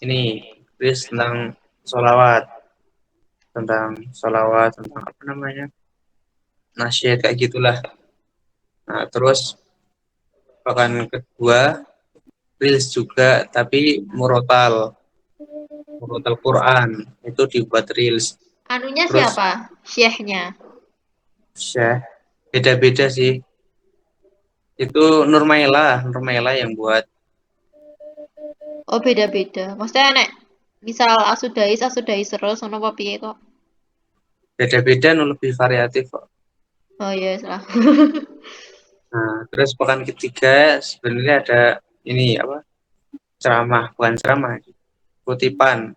ini rilis tentang tentang apa namanya, nasyid kayak gitulah. Nah terus pekan kedua rilis juga tapi murotal Quran itu dibuat reels. Anunya Terus siapa? Syekhnya. Syekh beda-beda sih. Itu Nurmaila yang buat. Oh, beda-beda. Maksudnya nek misal asudais terus ono apa piye kok. Beda-beda lebih variatif kok. Oh iya, salah. Nah, terus pekan ketiga sebenarnya ada ini apa? Ceramah, bukan ceramah, kutipan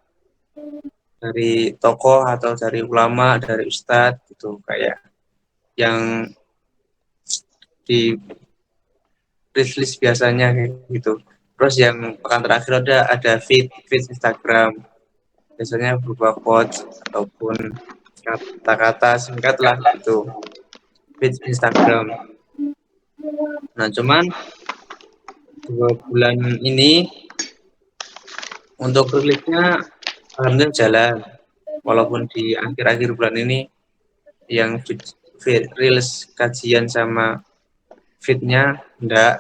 dari tokoh atau dari ulama, dari ustadz gitu kayak yang di list biasanya kayak gitu. Terus yang pekan terakhir ada feed Instagram. Biasanya berupa quotes ataupun kata-kata singkat lah gitu. Feed Instagram. Nah, cuman 2 bulan ini untuk rilisnya alhamdulillah jalan. Walaupun di akhir-akhir bulan ini yang feed reels kajian sama feednya enggak.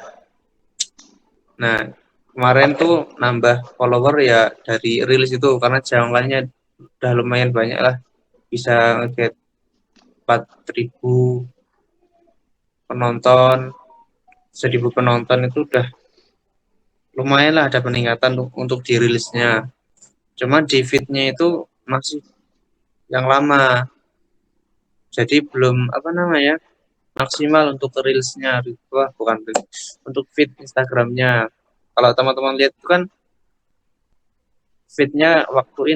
Nah, kemarin tuh nambah follower ya dari reels itu karena jangkauannya udah lumayan banyak lah. Bisa nge-get 4.000 penonton, 1.000 penonton itu udah lumayan lah ada peningkatan untuk di rilisnya. Cuman di feednya itu masih yang lama. Jadi belum apa namanya maksimal untuk reelsnya. Wah, bukan reels. Untuk feed Instagramnya. Kalau teman-teman lihat itu kan feednya waktu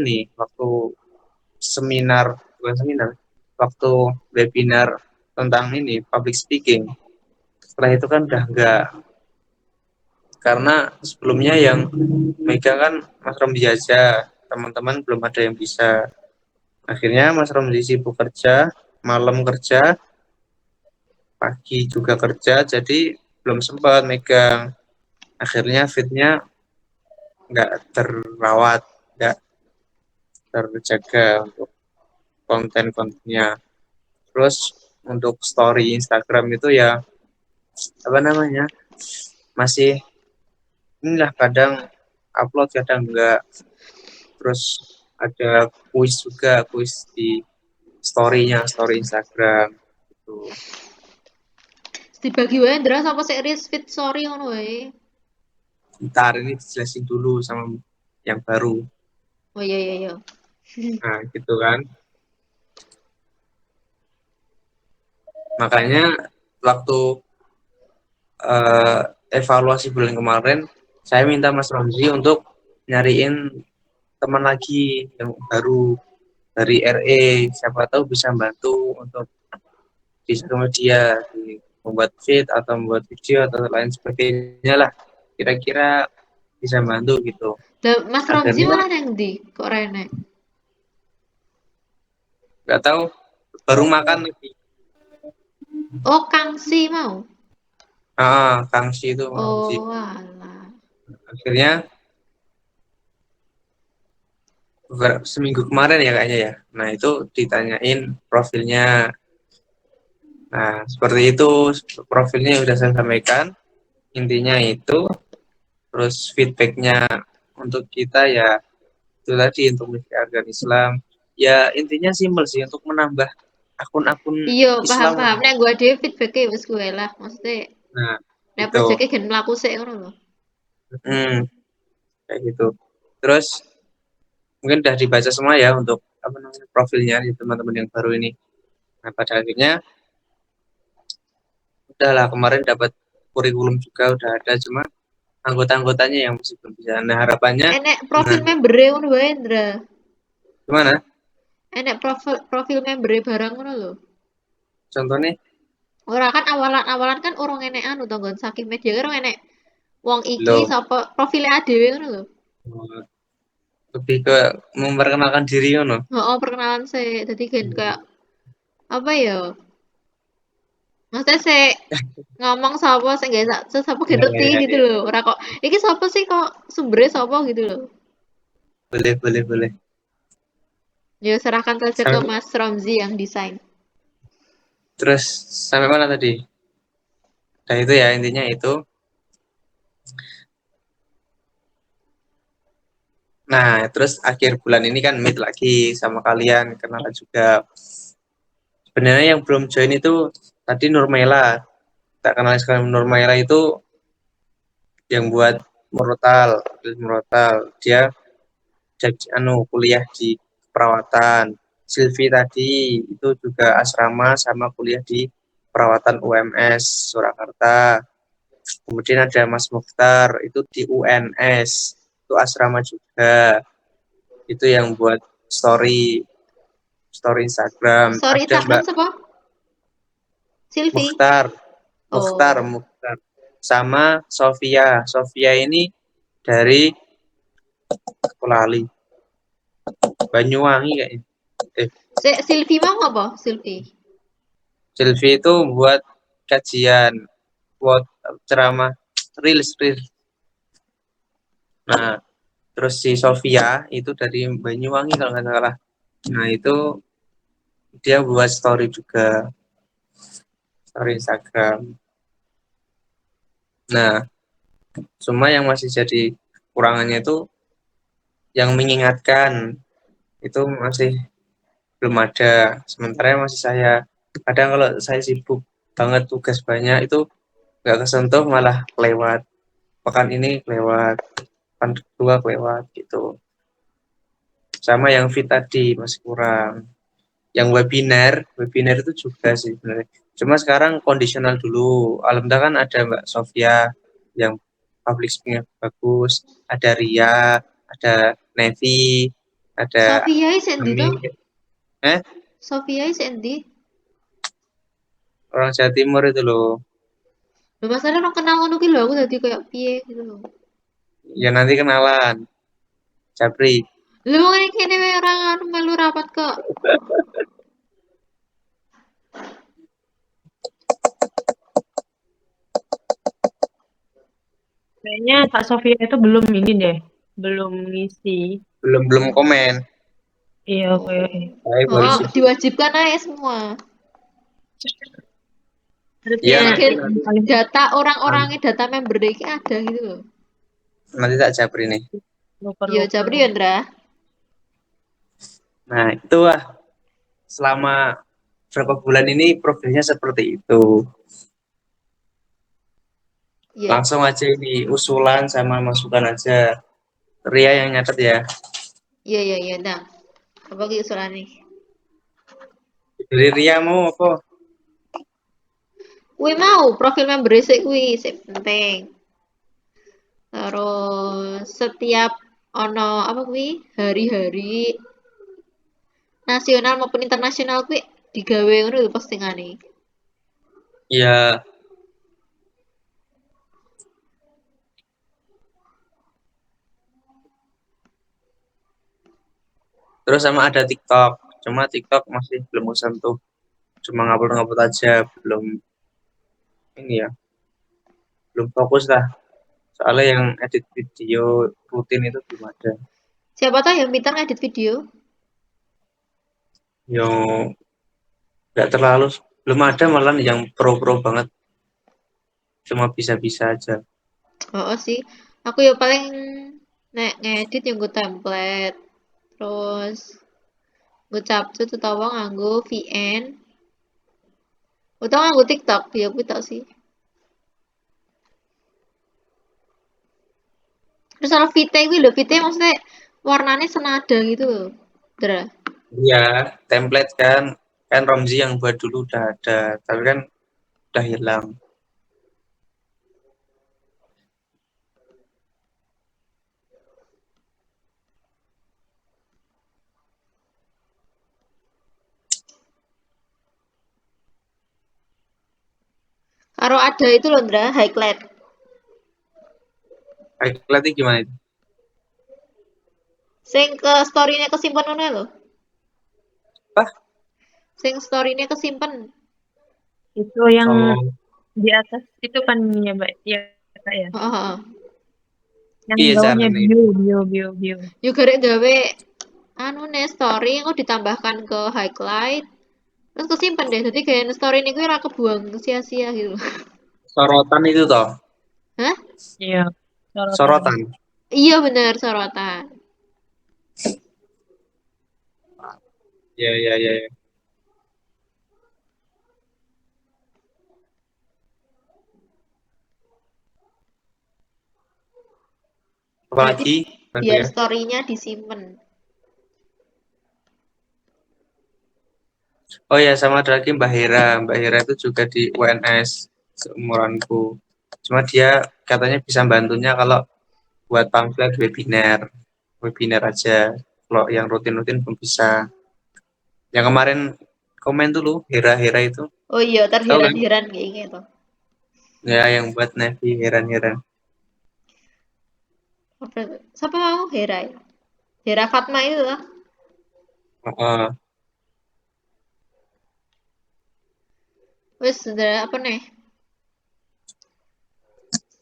seminar, bukan seminar, waktu webinar tentang ini public speaking. Setelah itu kan udah enggak, karena sebelumnya yang megang kan Mas Romdi aja, teman-teman belum ada yang bisa. Akhirnya Mas Romdi sibuk kerja, malam kerja, pagi juga kerja, jadi belum sempat megang. Akhirnya fitnya nggak terawat, nggak terjaga untuk konten-kontennya. Terus untuk story Instagram itu ya apa namanya masih inilah kadang upload kadang enggak. Terus ada kuis di story Instagram gitu. Dibagi wae ndra sapa sik ris fit sorry ngono wae. Ntar ini dijelasin dulu sama yang baru. Oh iya iya iya. Nah gitu kan. Makanya waktu eh, evaluasi bulan kemarin saya minta Mas Romzi untuk nyariin teman lagi yang baru dari RE, siapa tahu bisa bantu untuk di sosial media, di membuat feed atau membuat video atau lain sebagainya lah, kira-kira bisa bantu gitu. Lah Mas Romzi Akhirnya malah nang ndi kok rene? nggak tahu, baru makan lagi. Oh, Kangsi mau. Kang Si itu Kang Si. Oh, alah. Akhirnya seminggu kemarin ya kayaknya ya, nah itu ditanyain profilnya. Nah seperti itu, profilnya udah saya sampaikan intinya itu. Terus feedbacknya untuk kita ya itu tadi untuk menyiarkan Islam, ya intinya simpel sih untuk menambah akun-akun Iya, Islam. paham-paham. Nek gua dhewe feedback-e wis kuwe lah. Maksudnya Nah nek itu project-e gen mlaku sik ngono lho. hmm, kayak gitu. Terus mungkin udah dibaca semua ya untuk apa namanya profilnya di teman-teman yang baru ini. Nah pada akhirnya udahlah, kemarin dapat kurikulum juga udah ada, cuma anggota-anggotanya yang masih belum bisa. Nah harapannya Enek dengan profil member-e ngono wae, Ndra. gimana Enek profil member-e barang ngono lho. contohnya. Ora kan awalan-awalan kan urung enek anu to nggon saking media kan urung enek wong iki Lo sapa profile adewe ngono lho. lebih ke memperkenalkan diri ngono. Heeh, perkenalan sik. Dadi gen kayak apa ya? Maksudnya sik ngomong sapa sik gak sapa Ya, gen ngerti ya, gitu ya. lho. Ora kok iki sapa sih kok sumbernya sapa gitu lho. Boleh, boleh, boleh. Ya serahkan saja ke Sampai, Mas Romzi yang desain. terus sampai mana tadi? Nah itu ya intinya itu. Nah terus akhir bulan ini kan meet lagi sama kalian, kenalan juga. Sebenarnya yang belum join itu tadi Nurmela. Tak kenal sekali Nurmela itu yang buat Murotal. Dia jadi kuliah di perawatan. Silvi tadi itu juga asrama sama kuliah di perawatan UMS Surakarta. Kemudian ada Mas Mukhtar itu di UNS, itu asrama juga. Itu yang buat story story Instagram. Sorry, Ada Instagram Mbak siapa? Silvi. Mukhtar, Oh, Mukhtar. Sama Sofia. Sofia ini dari Kolali, Banyuwangi kayaknya. Eh, Silvi mau apa? Silvi. Silvi itu buat kajian, buat ceramah, reels. Nah, terus si Sofia itu dari Banyuwangi kalau nggak salah. Nah, itu dia buat story juga, story Instagram. Nah, cuma yang masih jadi kurangannya itu yang mengingatkan itu masih belum ada. Sementara masih saya, kadang kalau saya sibuk banget tugas banyak itu nggak kesentuh malah lewat. Pekan ini lewat, pekan kedua lewat gitu. Sama yang fit tadi masih kurang. Yang webinar itu juga sih sebenarnya. Cuma sekarang kondisional dulu. Alhamdulillah kan ada Mbak Sofia yang public speaking bagus, ada Ria, ada Nevi, ada Sofia is endi Ami. toh? Eh, Sofia is endi? orang Jawa Timur itu loh. Lho masalah orang kenal ngono ki lho aku dadi kayak piye gitu loh. Ya nanti kenalan, Japri. Lho ngene kene wae orang anu melu rapat kok. Kayaknya Kak Sofia itu belum ini deh, belum ngisi. Belum belum komen. Iya, oke. Saya baru Oh, sibuk. diwajibkan aja semua. Iya Harusnya Jadi nanti kan nanti paling data depan. orang-orangnya data member iki ada gitu loh. nanti tak Japri nih. Iya, Lupa-lupa. Jabri ya, Ndra. Nah itu selama berapa bulan ini progresnya seperti itu. Iya. Langsung aja ini usulan sama masukan aja. Ria yang nyatet ya. Iya, iya, iya. Nah, apa ki usulane? Dari Ria mau apa? Kuwi mau profil member sik kuwi sik penting. Terus setiap ono apa kuwi hari-hari nasional maupun internasional kuwi digawe ngono lho postingane. Ya, terus sama ada TikTok. Cuma TikTok masih belum sentuh. Cuma ngupload-ngupload aja, belum ini ya, belum fokus lah. Soalnya yang edit video rutin itu belum ada. Siapa tahu yang pintar ngedit video? Yang nggak terlalu, belum ada malah yang pro-pro banget. Cuma bisa-bisa aja. Oh, sih. Aku ya paling nek ngedit yang gue template. Terus gue capcut utawa nganggo VN. Utawa nganggo TikTok, ya gue tau sih. Terus kalau VT gue lho, VT maksudnya warnanya senada gitu loh. Dra. Iya, template kan Romzi yang buat dulu udah ada, tapi kan udah hilang. Karo ada itu loh, Ndra, highlight. Highlightnya gimana itu? Sing ke story-nya kesimpen ngono lho. Apa? Sing story-nya kesimpen. Itu yang Oh, di atas itu kan ya, Mbak. Ya, Kak ya. Heeh, heeh. Yang Piye bawahnya carane? bio. Yo garek gawe anu nih story aku ditambahkan ke highlight terus kesimpan deh jadi kayak story ini gue ra kebuang sia-sia gitu. Sorotan itu toh, Hah? Iya, sorotan. sorotan. Iya bener sorotan. Ya, ya, ya, ya. Berarti Apalagi aku biar ya. story-nya disimpan. Oh ya, sama ada lagi Mbak Hera. Mbak Hera itu juga di UNS seumuranku. Cuma dia katanya bisa bantunya kalau buat pamflet webinar. Webinar aja. Kalau yang rutin-rutin belum bisa. Yang kemarin komen dulu, Hera-Hera itu. Oh iya, Tahu kan? terheran-heran kayak gitu. Ya, yang buat Navy Heran-Heran. Siapa mau Hera ya? Hera Fatma itu lah. Heeh. Wes sudah apa nih?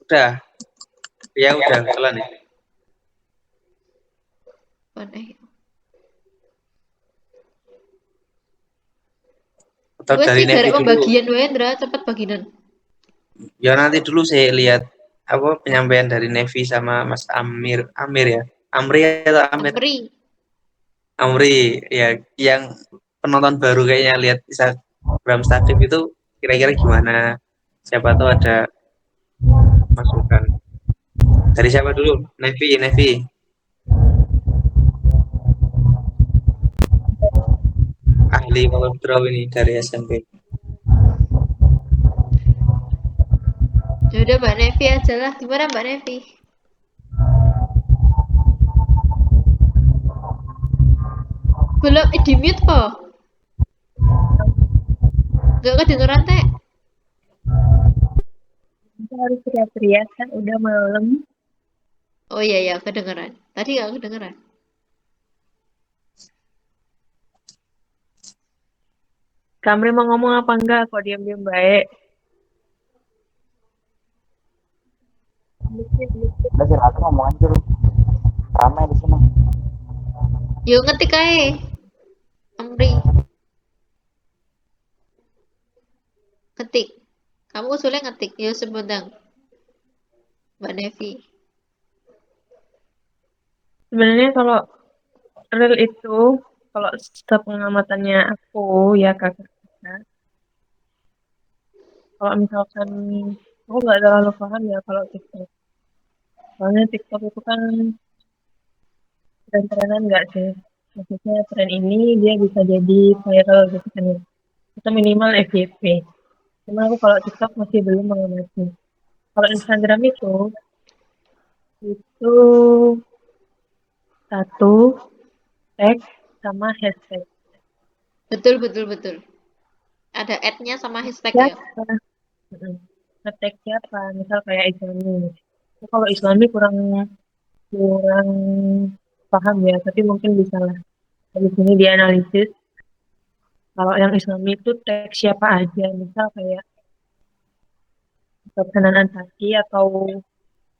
Udah, ya udah kelar nih. Apa nih? Atau Wes dari sih Navy dari dulu. pembagian Wendra cepet bagian. Ya nanti dulu saya lihat apa penyampaian dari Navy sama Mas Amir. Amir ya. Amri atau Amir? Amri. Amri ya, yang penonton baru kayaknya lihat Instagram Statif itu kira-kira gimana? Siapa tahu ada masukan. Dari siapa dulu? Navy, Navy. Ahli kalau draw ini dari SMP. Ya udah Mbak Nevi aja lah. Gimana Mbak Nevi? Belum di mute kok. Gak kedengeran teh. Kita harus teriak-teriak kan udah malam. Oh iya ya kedengeran. Tadi gak kedengeran. Kamri mau ngomong apa enggak? Kok diam-diam baik? Udah silakan ngomong aja lu. Ramai di sini. Yuk ngetik aja. Amri. Ngetik. Kamu usulnya ngetik. Yuk sebutang. Mbak Nevi. Sebenarnya kalau real itu, kalau sepengamatannya aku ya kakak, kalau misalkan aku nggak terlalu paham ya kalau TikTok. Soalnya TikTok itu kan tren-trenan nggak sih? Maksudnya tren ini dia bisa jadi viral gitu kan ya. Itu minimal FYP. Cuma aku kalau TikTok masih belum mengamati. Kalau Instagram itu satu tag sama hashtag. Betul betul betul. Ada ad-nya sama hashtag ya. Siapa? Mm-mm. Hashtag siapa? Misal kayak Islami. Kalau Islami kurang kurang paham ya, tapi mungkin bisa lah. Di sini dianalisis. Kalau yang Islami itu tag siapa aja, misal kayak perkenanan hati atau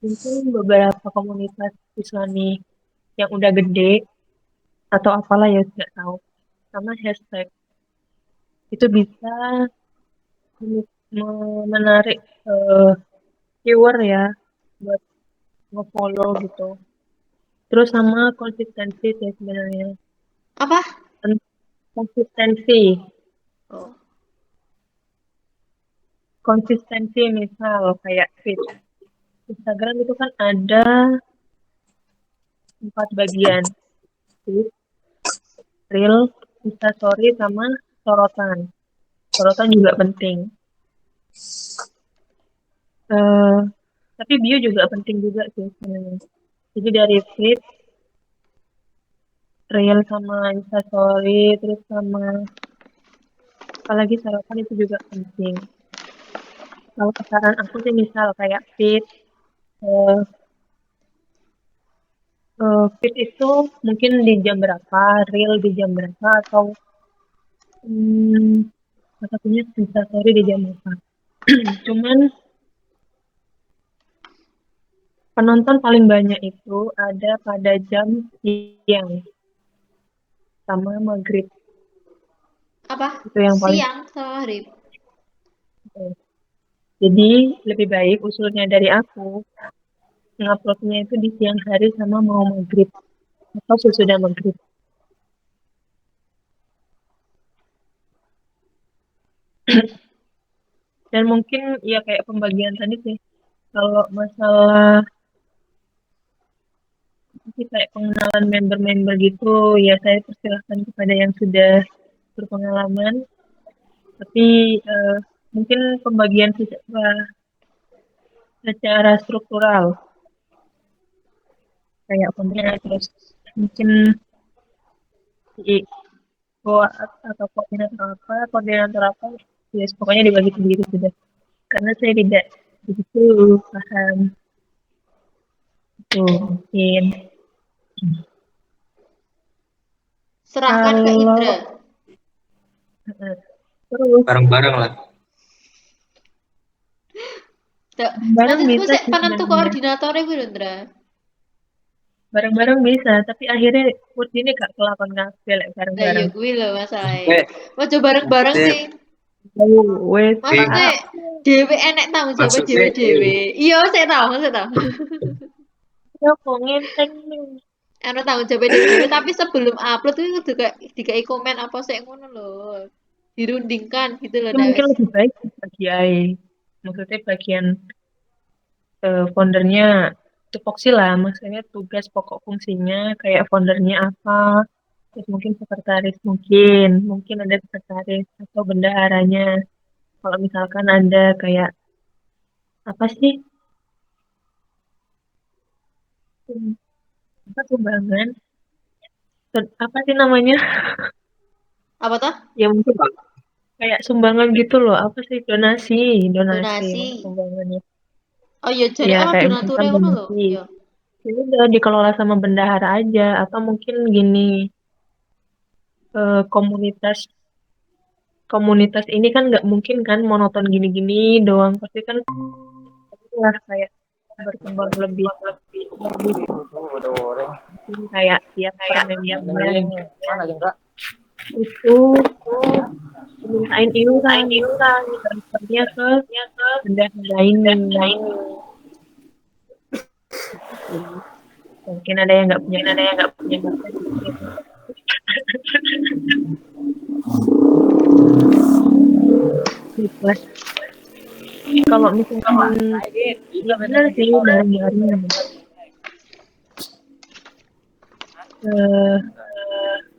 mungkin beberapa komunitas Islami yang udah gede atau apalah ya nggak tahu. Sama hashtag itu bisa menarik viewer ya buat nge-follow gitu. Terus sama konsistensi sih sebenarnya. Apa? Konsistensi. Oh. Konsistensi misal kayak feed. Instagram itu kan ada 4 bagian. Feed, reel, instastory, sama sorotan. Sorotan juga penting. Eh, tapi bio juga penting juga sih sebenarnya. Jadi dari feed, reel sama instastory, terus sama apalagi sorotan itu juga penting. Kalau saran aku sih misal kayak feed, eh, feed itu mungkin di jam berapa, reel di jam berapa, atau salah satunya instastory di jam berapa. Cuman penonton paling banyak itu ada pada jam siang sama maghrib. Apa? Itu yang paling. Siang sama maghrib. Jadi lebih baik usulnya dari aku nguploadnya itu di siang hari sama mau maghrib atau sesudah maghrib. Dan mungkin ya kayak pembagian tadi sih. Kalau masalah kayak pengenalan member-member gitu, ya saya persilahkan kepada yang sudah berpengalaman. Tapi mungkin pembagian secara struktural, kayak kontennya terus mungkin CEO atau koordinator apa, ya pokoknya dibagi sendiri sudah. Karena saya tidak begitu paham itu mungkin. Serahkan ke Kalau Indra. terus Bareng-bareng lah. bareng Maksudku bisa sih sih penentu sebenarnya. koordinatornya gue Indra. Bareng-bareng bisa, tapi akhirnya food ini gak kelakon kabeh lek Nah, bareng-bareng. ya gue loh masalahnya. Maksudnya, Mau coba bareng-bareng maksudnya, sih. Wes Maksudnya dewe enek tanggung jawab maksudnya, dewe. Iya, saya tahu. ya kok ngenteng nih. Anu tanggung jawab dewe tapi sebelum upload itu kudu dikai komen apa sih ngono loh. Dirundingkan gitu loh, Ya Daes. mungkin lebih baik bagi AI. Maksudnya bagian foundernya tupoksi lah, maksudnya tugas pokok fungsinya kayak foundernya apa, terus mungkin sekretaris mungkin ada sekretaris atau bendaharanya. Kalau misalkan ada kayak apa sih, hmm, apa sumbangan, apa sih namanya? Apa tuh? Ya mungkin kayak sumbangan gitu loh, apa sih donasi, Donasi. mana sumbangannya? Oh iya, jadi Ya ono kayak donature misalkan ngono loh. donasi, Iya. itu udah dikelola sama bendahara aja, atau mungkin gini, komunitas komunitas ini kan nggak mungkin kan monoton gini-gini doang, pasti kan lah kayak berkembang lebih lebih kayak tiap per membernya Mana juga? itu mintain iuran transfernya ke bendahara ini. Mungkin ada yang nggak punya ikhlas. Kalau misalkan ya benar sih bareng-bareng eh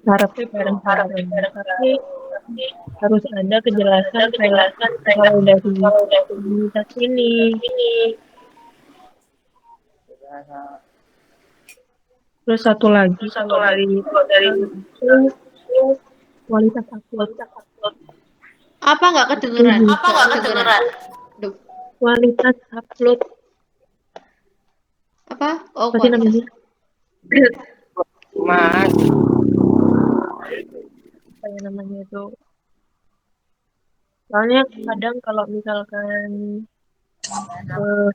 harapnya bareng-bareng, tapi harus ada kejelasan kayak kalau dari komunitas ini. Terus satu lagi kalau dari itu kualitas upload. Apa nggak kedengeran? Setuju. Nggak kedengeran. Duh, Kualitas upload apa? Oh, apa sih kualitas. namanya? Mas, Apa ya namanya itu? Soalnya kadang kalau misalkan eh,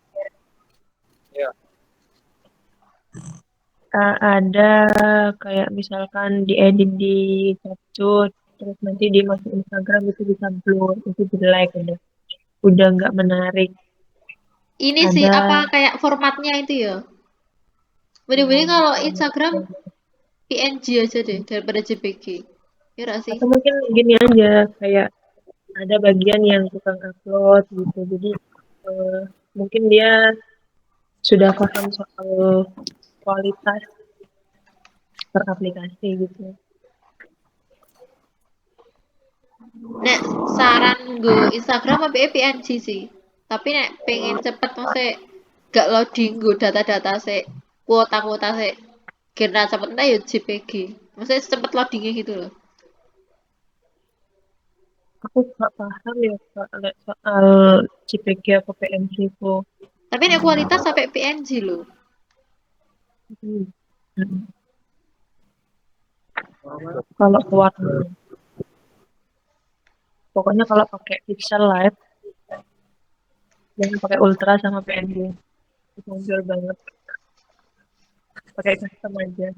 ada kayak misalkan diedit di capcut terus nanti dimasuk Instagram itu bisa blur, itu jelek udah nggak menarik. Ini sih Ada apa kayak formatnya itu ya. Bener-bener kalau Instagram PNG aja deh daripada JPG. Ya nggak sih? atau mungkin gini aja kayak ada bagian yang tukang upload gitu, jadi eh, mungkin dia sudah paham soal kualitas per aplikasi gitu. Nek saran gue Instagram apa PNG sih. Tapi nek pengen cepet maksudnya gak loading gue data-data sih kuota-kuota sih kira cepet entah ya JPG. Maksudnya cepet loadingnya gitu loh. Aku nggak paham ya soal JPG apa PNG itu. Tapi nek kualitas sampai PNG loh. Hmm. Hmm. Kalau keluarga, pokoknya kalau pakai pixel light jangan pakai ultra sama PNG. Muncul banget. Pakai custom aja.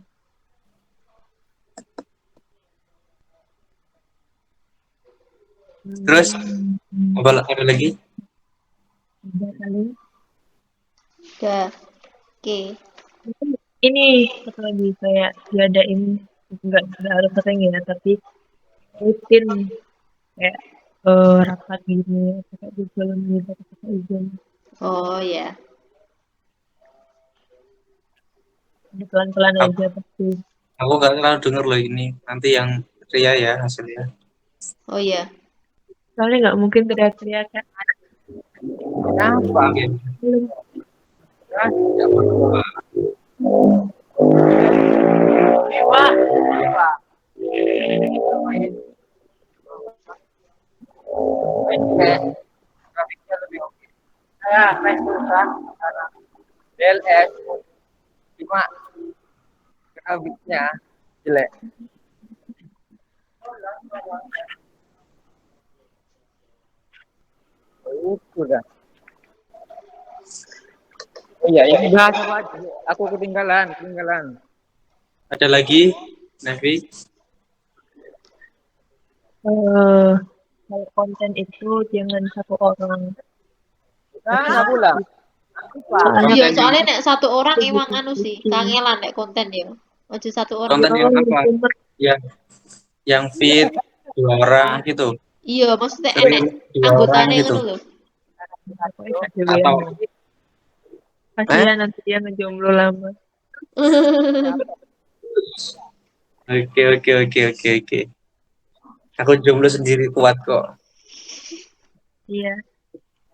Terus Hmm, apa lagi? Udah kali. Udah. Oke. Mungkin ini satu lagi kayak diadain nggak harus sering ya, tapi rutin kayak rapat gini, kayak Google Meet atau kayak Zoom. Oh ya. Ini pelan-pelan Aku, aja pasti. aku nggak terlalu denger loh ini. Nanti yang Ria ya hasilnya. Oh ya. Soalnya nggak mungkin teriak-teriak kan. Kenapa? Oke. Belum. Hah? Nggak apa-apa. Wah, wah. Grafiknya lebih oke. Saya naik susah karena DLS cuma grafiknya jelek. Itu dah. Oh iya, yang bahas apa aja? Aku ketinggalan. Ada lagi, Nevi? Kalau konten itu jangan satu orang. Nah, pula. Soalnya Iya, Konten yang soalnya nek satu orang itu emang anu sih, diskusi. kangelan nek konten ya. Ojo satu orang. konten yang apa? Sumber Yang fit dua orang gitu. Iya, maksudnya enek Sering dua orang anggotanya gitu. ngono lho. pokoknya gak dewean Atau ya. Kasihan nanti dia ngejomblo lama. Oke. Aku jomblo sendiri kuat kok. Iya,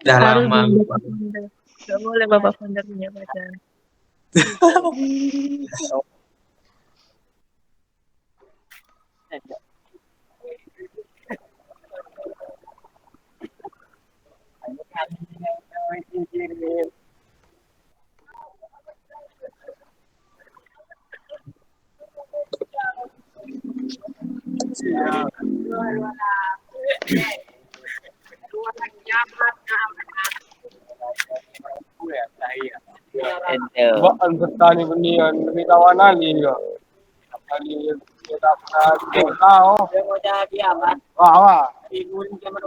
Udah harus lama. dong bapak founder. Gak boleh bapak founder punya pacar. Baan bertani benian lebih kawanan ni yo. Kali kita pernah tahu. Mau jadi apa? Wah. Ibu ni zaman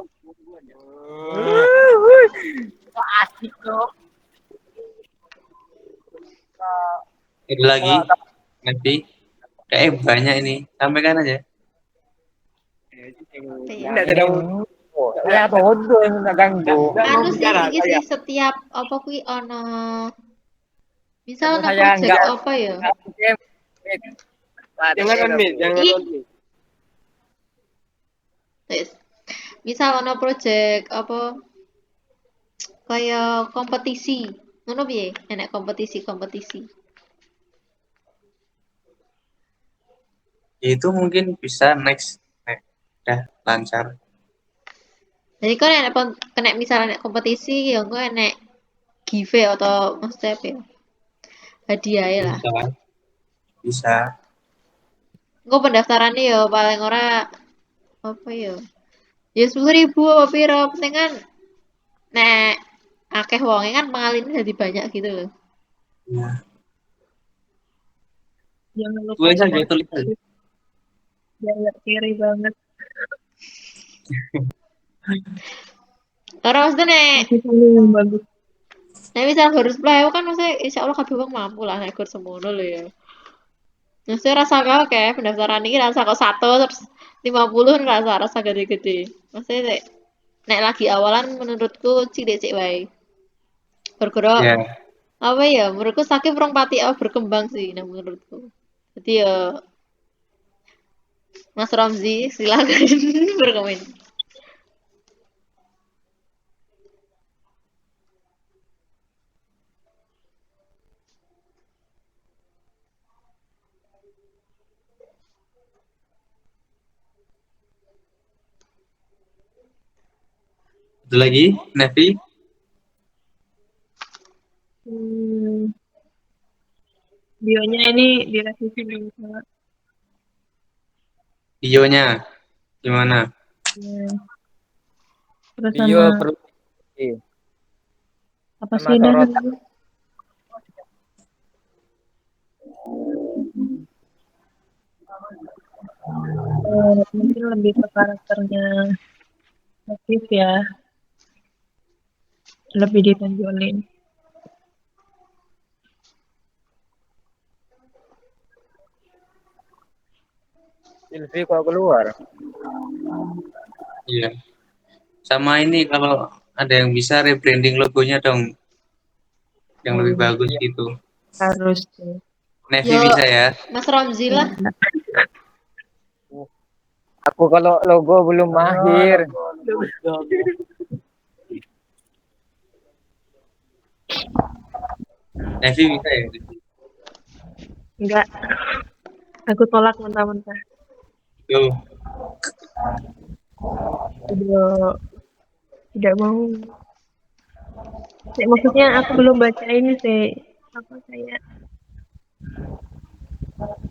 asik tuh. Ada lagi, Nevi? Kayak banyak ini. Sampaikan aja. Tidak ada saya bodoh yang nak ganggu. Anu sih, iki sih setiap apa kuwi ono misal ono Saya project enggak apa ya? Jangan unmute, jangan Ih. unmute. Wis. Misal ono project apa kaya kompetisi. Ngono piye? Enek kompetisi. Itu mungkin bisa next. Udah lancar. Jadi kan enek kena misal enek kompetisi ya engko enek give atau maksudnya apa ya? Hadiah lah. Bisa. Engko pendaftarannya ya paling ora apa ya? Ya 10.000 apa piro, penting kan nek akeh wonge kan pengaline jadi banyak gitu loh. Ya. Jangan lupa Tulis aja, tulis aja. biar gak kiri banget. Ora maksudnya nek Misalnya yang bagus. misal harus play kan maksudnya insya Allah kabeh wong mampu lah nek gur semono lho ya. Maksudnya rasa kau kayak pendaftaran ini rasa kok 1 terus 50 rasa gede-gede. Maksudnya nek lagi awalan menurutku cilik wae. Bergerak Ya. apa ya menurutku sakit kurang pati berkembang sih nah menurutku. Jadi ya Mas Ramzi silakan berkomen. Ada lagi, Nevi? Bionya ini direvisi dulu sama Videonya gimana? terus Bio sama perlu apa sama sih dah sorotan. namanya? Mungkin lebih ke karakternya aktif ya, lebih ditonjolin. Silvi kok keluar. Iya. Sama ini kalau ada yang bisa rebranding logonya dong, yang lebih bagus gitu. Harus tuh. Nevi Yo, bisa ya. Mas Romzi lah. Aku kalau logo belum mahir. Nevi bisa ya. Enggak, aku tolak mentah-mentah. Tuh. Tidak mau. Maksudnya aku belum baca ini sih, apa kayak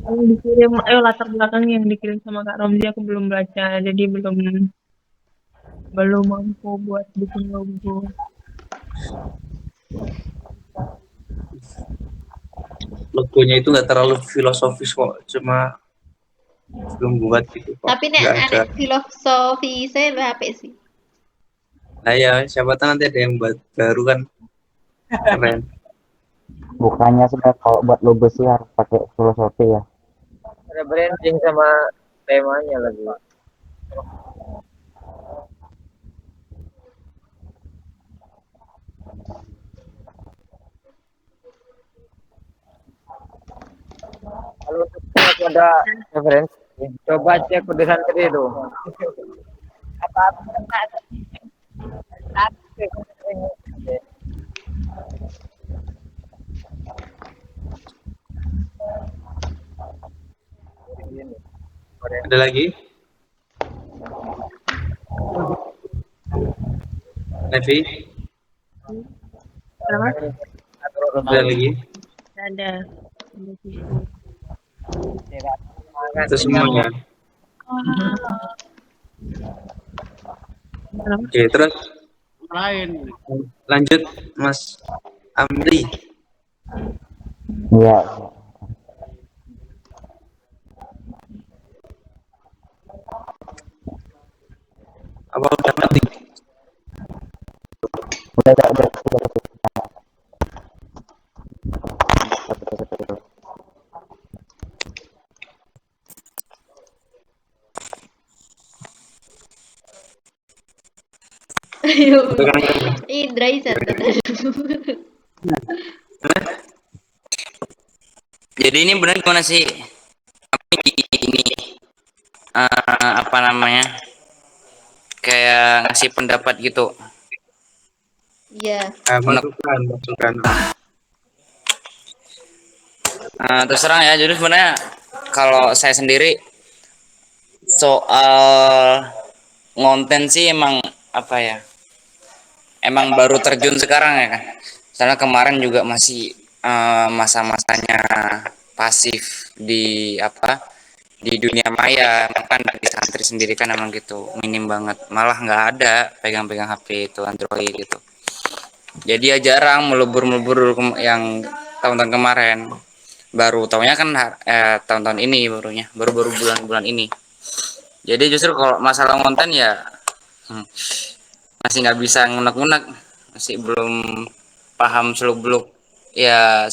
yang dikirim, latar belakang yang dikirim sama Kak Romzi aku belum baca, jadi belum mampu buat bikin logo. Logonya itu nggak terlalu filosofis kok, cuma belum buat gitu kok. Tapi nek Nggak ada. anek filosofi saya apa sih? Nah ya, siapa tahu nanti ada yang buat baru kan. Keren. Bukannya sebenarnya kalau buat logo sih harus pakai filosofi ya. Ada branding sama temanya lagi. Kalau untuk ada referensi, coba cek udah santri itu. Apa? Ada lagi? Nevi, Kenapa? ada lagi? Ada. Itu semuanya. Kenapa? Oke, terus lanjut Mas Amri. Iya. Apa udah mati? Udah. Ayo. Tekan. Indra Isan. Jadi ini benar gimana sih? Ini apa namanya? Kayak ngasih pendapat gitu. Iya. Masukan. Terus terang ya, jadi sebenarnya kalau saya sendiri soal ngonten sih emang apa ya? Emang baru terjun sekarang ya kan. Soalnya kemarin juga masih masa-masanya pasif di apa? Di dunia maya, kan di santri sendiri kan emang gitu, minim banget. Malah nggak ada pegang-pegang HP itu Android gitu. Jadi ya jarang melebur-melebur yang tahun-tahun kemarin. Baru tahunnya kan tahun-tahun ini baru bulan-bulan ini. Jadi justru kalau masalah konten ya masih nggak bisa ngunek-ngunek, masih belum paham seluk-beluk ya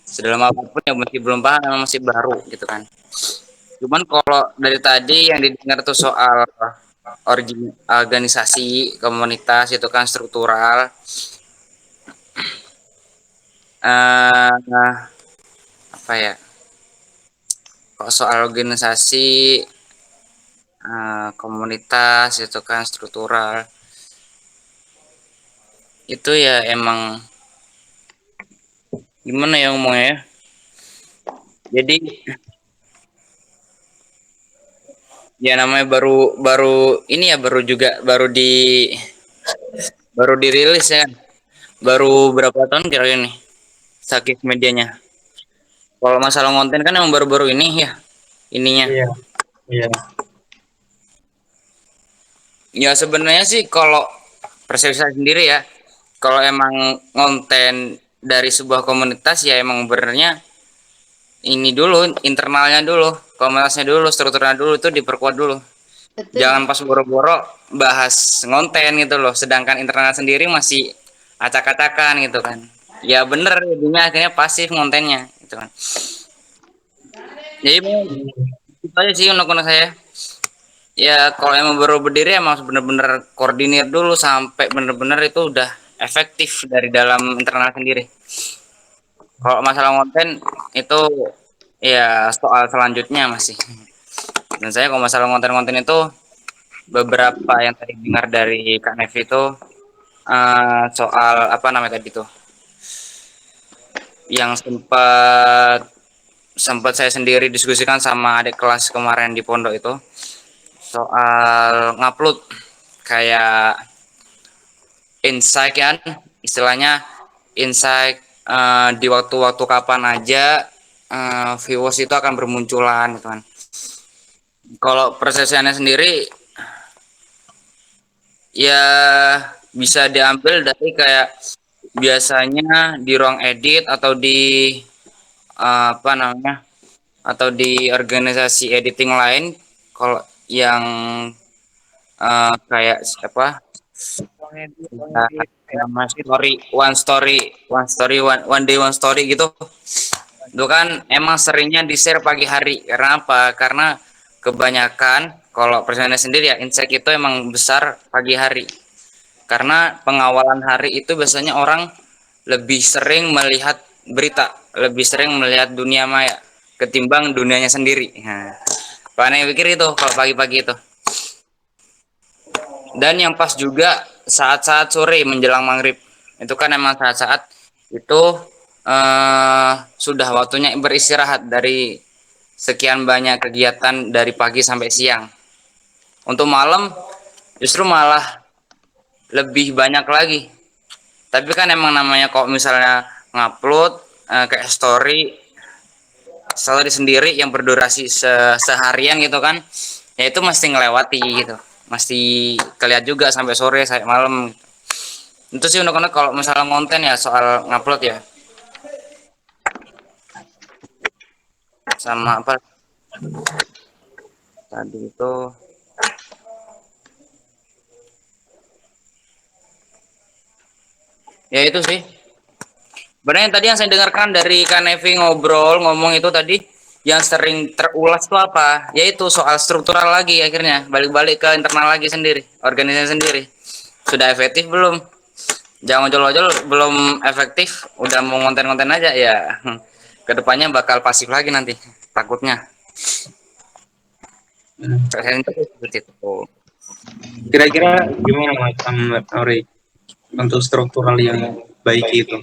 sedalam apapun ya masih belum paham, masih baru gitu kan. Cuman kalau dari tadi yang didengar tuh soal organisasi komunitas itu kan struktural, apa ya, kalau soal organisasi komunitas itu kan struktural itu ya emang gimana ya ngomongnya ya, jadi ya namanya baru ini ya baru dirilis ya kan, baru berapa tahun kira-kira nih sakit medianya. Kalau masalah konten kan emang baru-baru ini ya ininya. Iya. Ya sebenarnya sih kalau persepsi saya sendiri ya, kalau emang konten dari sebuah komunitas ya emang benernya ini dulu, internalnya dulu, komunitasnya dulu, strukturnya dulu, itu diperkuat dulu. Betul. Jangan pas boro-boro bahas ngonten gitu loh, sedangkan internal sendiri masih acak-acakan gitu kan. Ya bener, jadinya akhirnya pasif ngontennya gitu kan. Jadi itu aja sih untuk saya. Ya kalau emang baru berdiri emang bener-bener koordinir dulu sampai bener-bener itu udah efektif dari dalam internal sendiri. Kalau masalah konten itu ya soal selanjutnya masih. Dan saya kalau masalah konten-konten itu beberapa yang tadi dengar dari Kak Nevi itu soal apa namanya tadi tuh, yang sempat saya sendiri diskusikan sama adik kelas kemarin di pondok itu soal ngupload kayak insight kan, istilahnya insight di waktu-waktu kapan aja viewers itu akan bermunculan gitu kan. Kalau prosesnya sendiri ya bisa diambil dari kayak biasanya di ruang edit atau di apa namanya, atau di organisasi editing lain. Kalau yang kayak apa, nama one day one story gitu, itu kan emang seringnya di share pagi hari. Karena apa? Karena kebanyakan kalau personnya sendiri ya, insight itu emang besar pagi hari, karena pengawalan hari itu biasanya orang lebih sering melihat berita, lebih sering melihat dunia maya ketimbang dunianya sendiri. Nah, Pak Ane pikir itu kalau pagi-pagi itu. Dan yang pas juga saat-saat sore menjelang maghrib, itu kan emang saat-saat itu sudah waktunya beristirahat dari sekian banyak kegiatan dari pagi sampai siang. Untuk malam justru malah lebih banyak lagi. Tapi kan emang namanya kok misalnya ngupload kayak story sendiri yang berdurasi seharian gitu kan, ya itu mesti ngelewati gitu, mesti kelihat juga sampai sore sampai malam gitu. Itu sih untuk kalau misalnya konten ya soal ngupload ya, sama apa tadi itu ya itu sih. Sebenarnya tadi yang saya dengarkan dari Kak Nevi ngomong itu tadi yang sering terulas tuh apa? Yaitu soal struktural lagi, akhirnya balik-balik ke internal lagi sendiri, organisasi sendiri. Sudah efektif belum? Jangan ojol-ojol belum efektif, udah mau konten-konten aja ya. Kedepannya bakal pasif lagi nanti, takutnya. Seperti itu. Kira-kira gimana Mas Auri untuk struktural yang baik itu?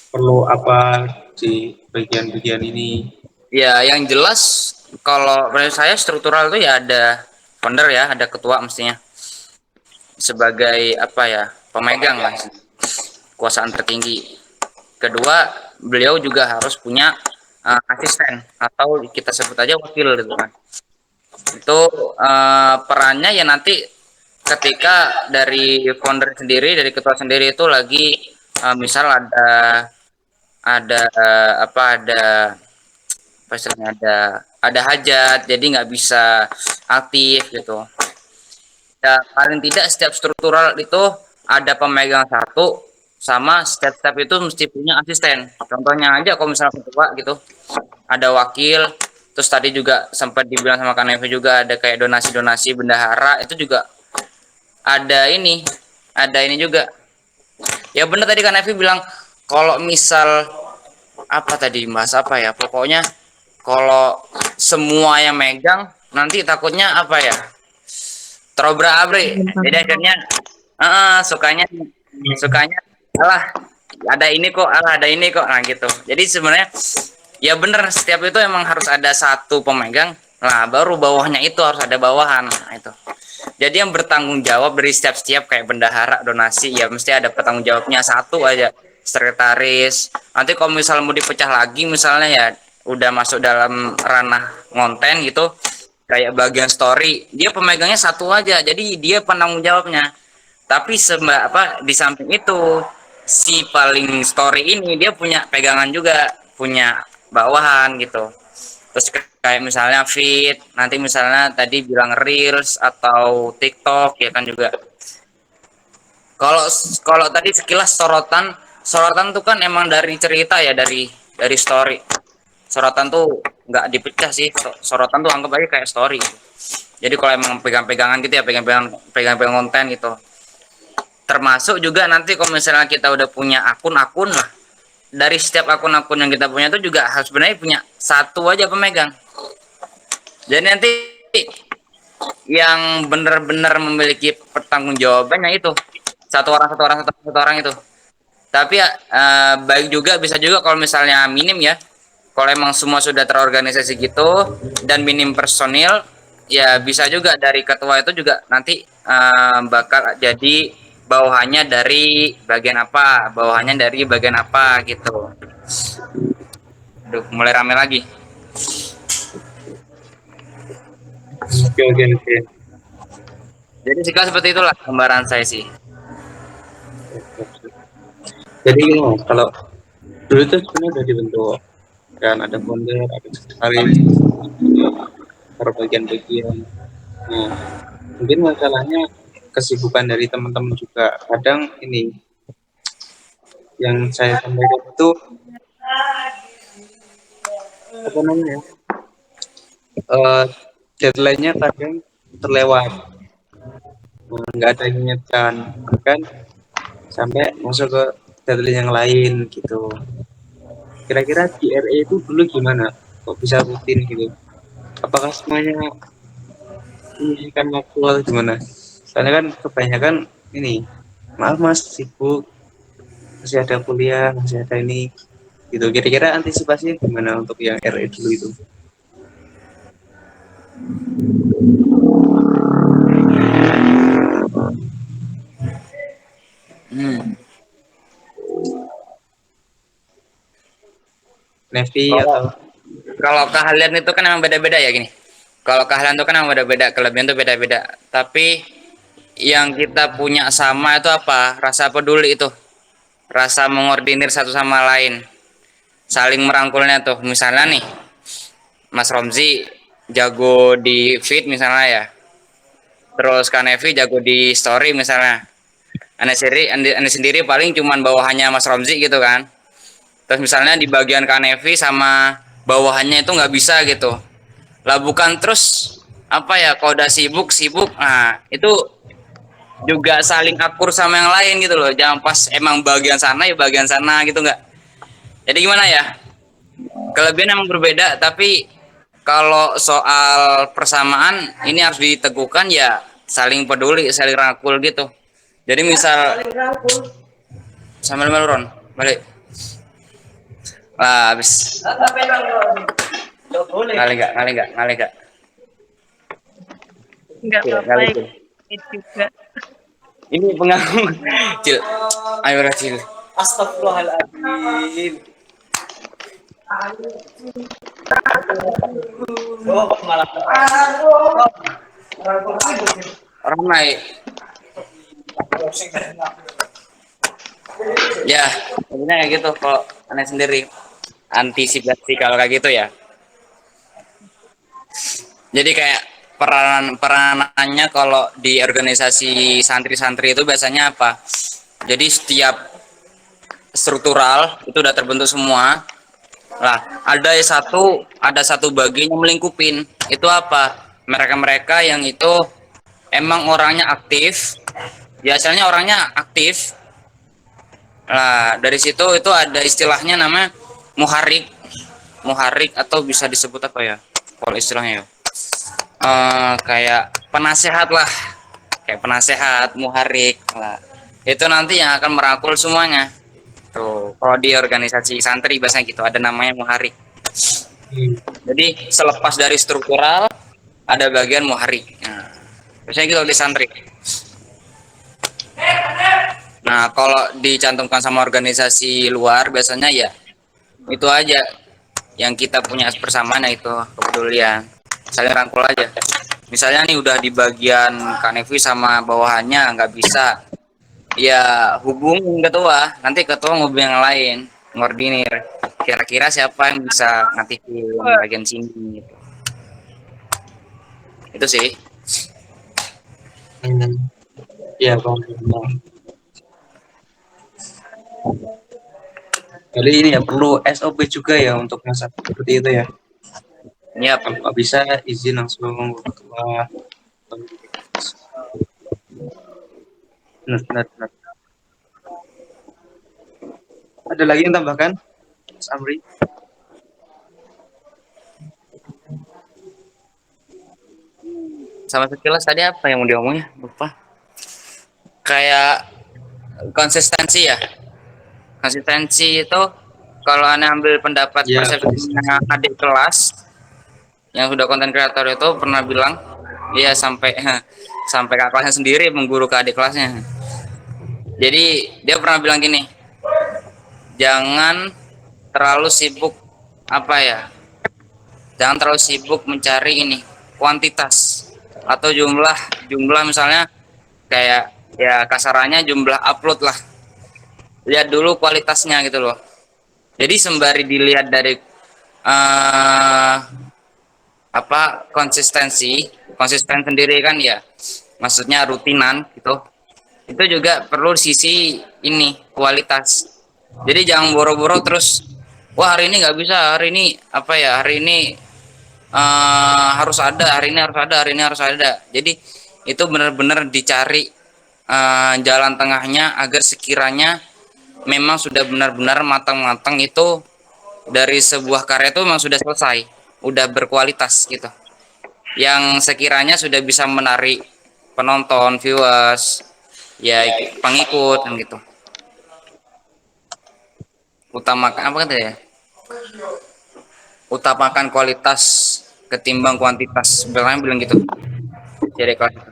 Perlu apa di bagian-bagian ini? Ya, yang jelas kalau menurut saya struktural itu ya ada founder ya, ada ketua mestinya. Sebagai apa ya, pemegang lah, kekuasaan tertinggi. Kedua, beliau juga harus punya asisten atau kita sebut aja wakil gitu kan. Itu perannya ya nanti ketika dari founder sendiri, dari ketua sendiri itu lagi misal ada apa istilahnya, ada hajat, jadi nggak bisa aktif gitu. Ya, paling tidak setiap struktural itu ada pemegang satu, sama setiap itu mesti punya asisten. Contohnya aja kalau misalnya ketua gitu, ada wakil. Terus tadi juga sempat dibilang sama Kak Nevi juga ada kayak donasi-donasi bendahara, itu juga ada ini juga. Ya benar tadi Kak Nevi bilang kalau misal apa tadi bahas apa ya, pokoknya kalau semua yang megang nanti takutnya apa ya, terobrak-abrik. Jadi akhirnya sukanya alah ada ini kok, nah gitu. Jadi sebenarnya ya bener, setiap itu emang harus ada satu pemegang, nah baru bawahnya itu harus ada bawahan. Nah, itu jadi yang bertanggung jawab dari setiap kayak bendahara, donasi, ya mesti ada bertanggung jawabnya satu aja, sekretaris. Nanti kalau misalnya mau dipecah lagi misalnya ya udah masuk dalam ranah konten gitu, kayak bagian story, dia pemegangnya satu aja, jadi dia penanggung jawabnya. Tapi di samping itu si paling story ini dia punya pegangan juga, punya bawahan gitu. Terus kayak misalnya feed, nanti misalnya tadi bilang reels atau TikTok ya kan juga. Kalau kalau tadi sekilas sorotan tuh kan emang dari cerita ya, dari story. Sorotan tuh nggak dipecah sih. Sorotan tuh anggap aja kayak story. Jadi kalau emang pegang-pegangan gitu ya, pegang-pegang konten gitu. Termasuk juga nanti kalau misalnya kita udah punya akun-akun lah, dari setiap akun-akun yang kita punya itu juga harus sebenarnya punya satu aja pemegang. Jadi nanti yang benar-benar memiliki pertanggungjawabannya itu satu orang itu. Tapi baik juga, bisa juga kalau misalnya minim ya. Kalau emang semua sudah terorganisasi gitu dan minim personil, ya bisa juga dari ketua itu juga nanti bakal jadi bawahannya dari bagian apa gitu. Aduh, mulai rame lagi. Oke. Jadi seperti itulah gambaran saya sih. Jadi kalau dulu itu sebenarnya udah dibentuk kan, ada founder, ada sekretaris, per bagian-bagian. Nah, mungkin masalahnya kesibukan dari teman-teman juga. Kadang ini yang saya sampaikan itu apa namanya? Deadline-nya kadang terlewat, nggak ada yang mengingatkan, kan sampai masuk ke deadline yang lain gitu. Kira-kira di RE itu dulu gimana? Kok bisa rutin gitu? Apakah semuanya menyisihkan waktu atau gimana? Soalnya kan kebanyakan ini, maaf mas sibuk, masih ada kuliah, masih ada ini, gitu. Kira-kira antisipasinya gimana untuk yang RE dulu itu? Nevi atau Kalau keahlian itu kan emang beda-beda ya gini. Kalau keahlian itu kan emang beda-beda, kelebihan itu beda-beda. Tapi yang kita punya sama itu apa? Rasa peduli itu. Rasa mengordinir satu sama lain. Saling merangkulnya tuh. Misalnya nih, Mas Romzi jago di feed misalnya ya. Terus Kanevi jago di story misalnya. Ane sendiri paling cuman bawahannya Mas Romzi gitu kan. Terus misalnya di bagian Kanevi sama bawahannya itu nggak bisa gitu. Lah bukan terus apa ya, kalau udah sibuk, nah itu juga saling akur sama yang lain gitu loh. Jangan pas emang bagian sana ya bagian sana gitu nggak. Jadi gimana ya? Kelebihan emang berbeda, tapi kalau soal persamaan ini harus diteguhkan ya, saling peduli, saling rangkul gitu. Jadi misal sama Ron balik. Lah habis. Kali enggak. Enggak apa-apa juga. Ini pengaruh. Cil. Ayo Cil. Astagfirullahaladzim. Orang naik. Ya, sebenarnya kayak gitu kalau aneh sendiri. Antisipasi kalau kayak gitu ya. Jadi kayak peranannya kalau di organisasi santri-santri itu biasanya apa? Jadi setiap struktural itu udah terbentuk semua. Lah, ada satu bagian yang melingkupin. Itu apa? Mereka-mereka yang itu emang orangnya aktif. Biasanya orangnya aktif. Nah, dari situ itu ada istilahnya namanya muharik atau bisa disebut apa ya? Kalau istilahnya ya. Kayak penasehat lah. Kayak penasehat, muharik lah. Itu nanti yang akan merangkul semuanya. Tuh, kalau di organisasi santri biasanya gitu, ada namanya muharik. Jadi selepas dari struktural ada bagian muharik. Nah, biasanya gitu di santri. Nah, kalau dicantumkan sama organisasi luar biasanya ya itu aja yang kita punya persamaan, itu kepedulian, saling rangkul aja. Misalnya nih udah di bagian Kanevi sama bawahannya nggak bisa, ya hubungin ketua, nanti ketua ngubungin yang lain, ngordinir kira-kira siapa yang bisa ngaktifin bagian sini gitu. Itu sih. Ya, Bang. Jadi ini ya perlu SOP juga ya untuk masak seperti itu ya. Yap. Kalau nggak bisa izin langsung keluar. Benar. Ada lagi yang tambahkan, Mas Amri? Sama sekilas tadi apa yang mau diomongnya lupa. Kayak konsistensi ya. Konsistensi itu kalau Anda ambil pendapat Ya, persepsinya adik kelas yang sudah konten kreator itu pernah bilang dia sampai sampai kakak kelasnya sendiri mengguru ke adik kelasnya. Jadi dia pernah bilang gini, jangan terlalu sibuk apa ya? Jangan terlalu sibuk mencari ini kuantitas atau jumlah misalnya kayak ya kasarannya jumlah upload lah. Lihat dulu kualitasnya gitu loh. Jadi sembari dilihat dari konsisten sendiri kan ya, maksudnya rutinan gitu. Itu juga perlu sisi ini kualitas. Jadi jangan boro-boro terus, wah hari ini nggak bisa, hari ini apa ya, hari ini harus ada, hari ini harus ada, hari ini harus ada. Jadi itu benar-benar dicari jalan tengahnya agar sekiranya memang sudah benar-benar matang-matang itu dari sebuah karya itu memang sudah selesai, udah berkualitas gitu. Yang sekiranya sudah bisa menarik penonton, viewers, ya pengikut kan gitu. Utamakan apa kata ya? Utamakan kualitas ketimbang kuantitas. Sebenarnya bilang gitu. Jadi kelas itu.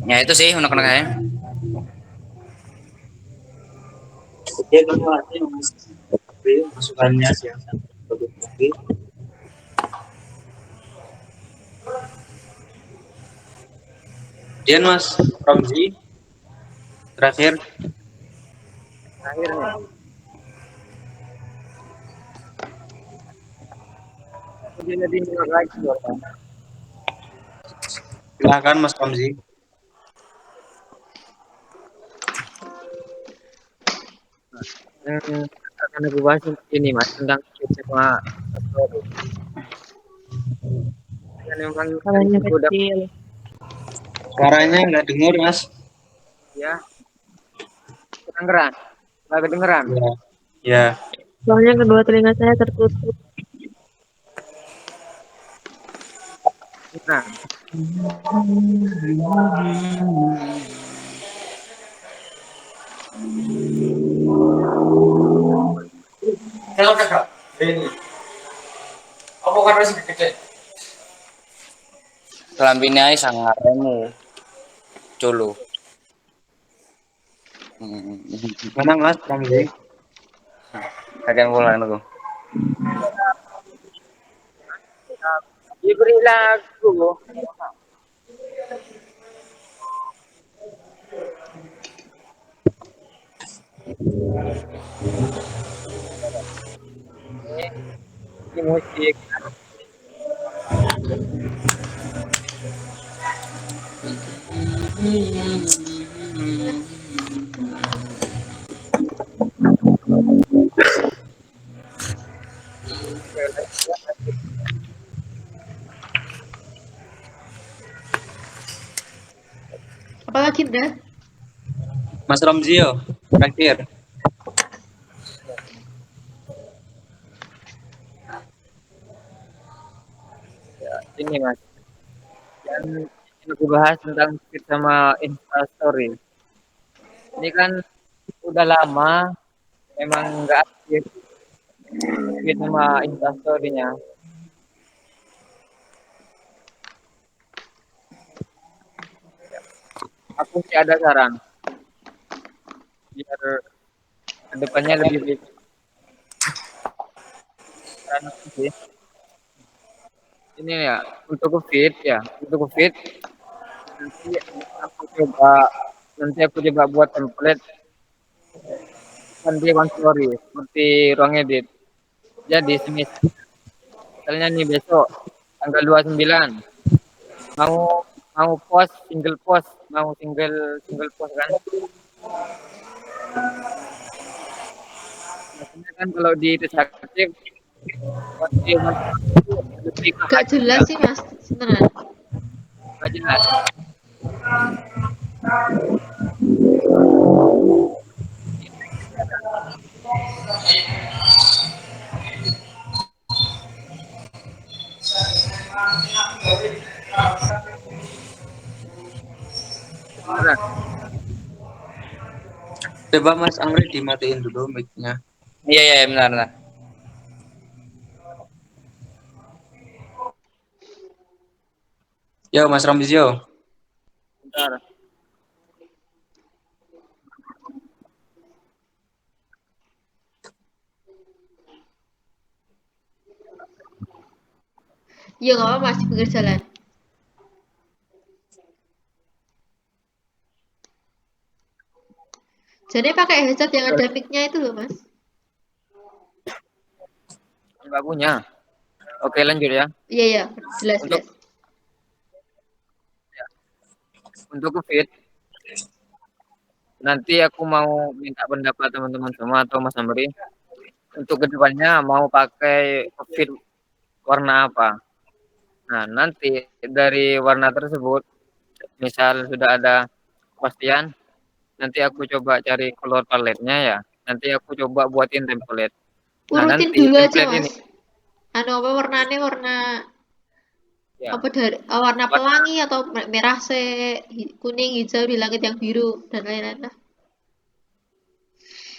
Ya itu sih unek-unek saya. Oke, terima kasih Mas Amri masukannya yang sangat bagus sekali. Kemudian Mas Ramzi, terakhir. Akhirnya. Jadi lagi Bapak. Silakan Mas Ramzi. Akan aku bahas ini Mas tentang sama yang memang Kalanya udah kecil. Suaranya nggak dengar Mas. ya kedengeran, nggak kedengeran. Ya. Ya. Soalnya kedua telinga saya tertutup. Nah, Kalau kakak, ini. Apa karena sih kecil? Kelambinnya sangat remu, culu. Mana Mas Ramzi? Akan pulang aku. diberi lagu. Ini musik. Apalagi dah? Mas Ramzi yo, terakhir. Ya, ini Mas. Dan ini aku bahas tentang feed sama Instastory. Ini kan udah lama memang nggak aktif feed sama Instastory-nya. Aku sih ada saran biar kedepannya lebih baik. Saran aku sih ini ya untuk ke feed nanti aku coba nanti aku coba buat template kan di one story seperti ruang edit. Jadi misalnya nih besok tanggal 29 mau mau post, mau single single post kan. Biasanya kan kalau di deskriptif pasti lebih ke Gak hati jelas ya, sih Mas, beneran. nggak jelas. Beneran. Coba Mas Amri dimatiin dulu mic-nya. Iya iya benar benar. Yo Mas Ramizio. Bentar. Iya nggak apa Mas, di pinggir jalan. Jadi pakai headset yang ada mic-nya itu loh Mas. Nggak punya. Oke lanjut ya. Iya iya, jelas Untuk jelas. untuk ke fit nanti aku mau minta pendapat teman-teman semua atau Mas Amri. Untuk kedepannya mau pakai fit warna apa? Nah nanti dari warna tersebut, misal sudah ada kepastian, nanti aku coba cari color palette-nya ya. Nanti aku coba buatin template. Nah Urutin nanti dulu aja template Mas. ini Anu apa warnanya warna ya apa dari warna warna pelangi atau merah se kuning hijau di langit yang biru dan lain-lain lah.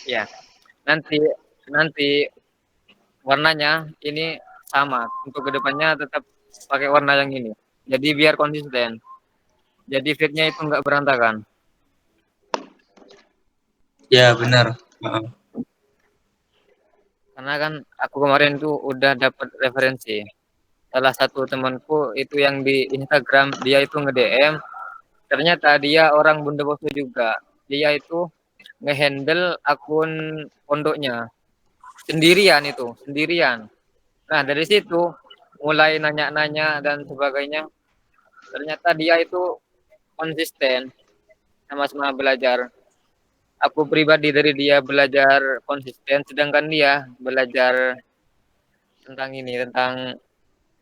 ya nanti nanti warnanya ini sama. Untuk kedepannya tetap pakai warna yang ini. Jadi biar konsisten. Jadi fitnya itu nggak berantakan. Ya benar. Heeh. Karena kan aku kemarin tuh udah dapat referensi. Salah satu temanku itu yang di Instagram dia itu nge-DM. Ternyata dia orang Bondowoso juga. Dia itu ngehandle akun pondoknya sendirian itu, sendirian. Nah, dari situ mulai nanya-nanya dan sebagainya. Ternyata dia itu konsisten sama-sama belajar. Aku pribadi dari dia belajar konsisten, sedangkan dia belajar tentang ini, tentang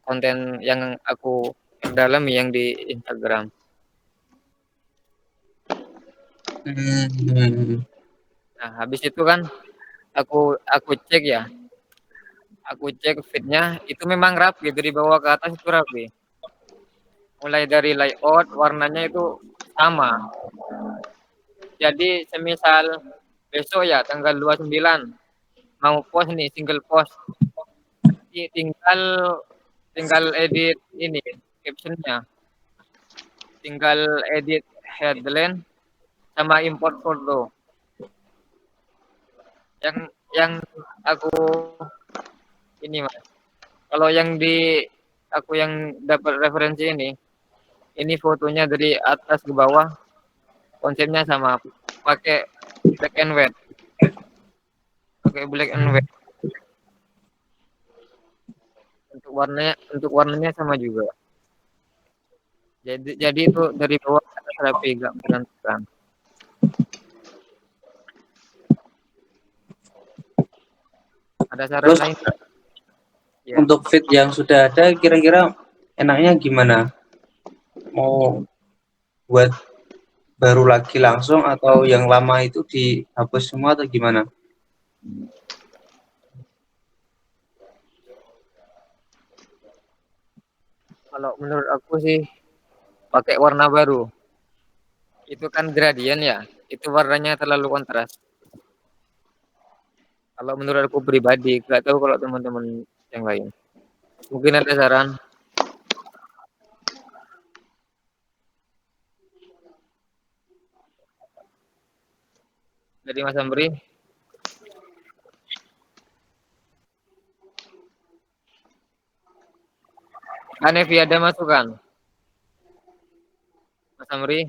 konten yang aku dalami yang di Instagram. Hmm. Nah, habis itu kan aku cek ya, aku cek fitnya itu memang rapi dari bawah ke atas itu rapi. Mulai dari layout, warnanya itu sama. Jadi semisal besok ya tanggal 29 mau post nih single post, tinggal tinggal edit ini captionnya, tinggal edit headline sama import foto. Yang aku ini mas, kalau yang di aku yang dapat referensi ini fotonya dari atas ke bawah, konsepnya sama, pakai black and white, pakai black and white. Untuk warnanya sama juga. Jadi itu dari bawah ke atas rapi, gak berantakan. Ada saran Terus lain? Ya. untuk fit yang sudah ada kira-kira enaknya gimana? Mau buat baru lagi langsung atau yang lama itu dihapus semua atau gimana? Kalau menurut aku sih pakai warna baru. Itu kan gradien ya. Itu warnanya terlalu kontras. Kalau menurut aku pribadi, nggak tahu kalau teman-teman yang lain. Mungkin ada saran. Dari Mas Amri. Anevi ada masukan? Mas Amri.